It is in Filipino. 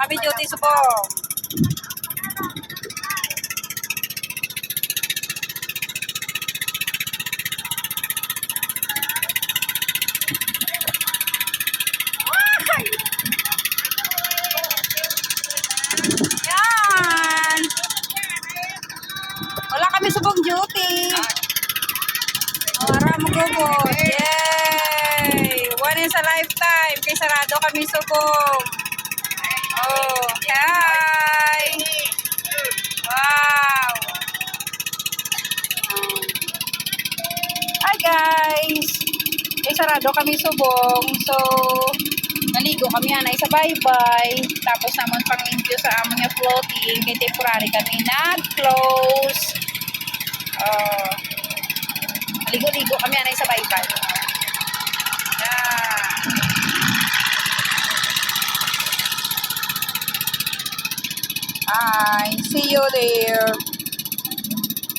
kami duty subong. Yan. Wala kami subong duty. Para magubot. Yay! One is a lifetime. Kay sarado kami subong. Oh, hi! Wow! Hi guys! Kay sarado kami subong. So, naligo kami anay sa bye-bye. Tapos naman pang limpyo sa amon nga floating. Kay temporary kami nag-close. Ligo-ligo kami anay sa bye-bye. Hi, see you there.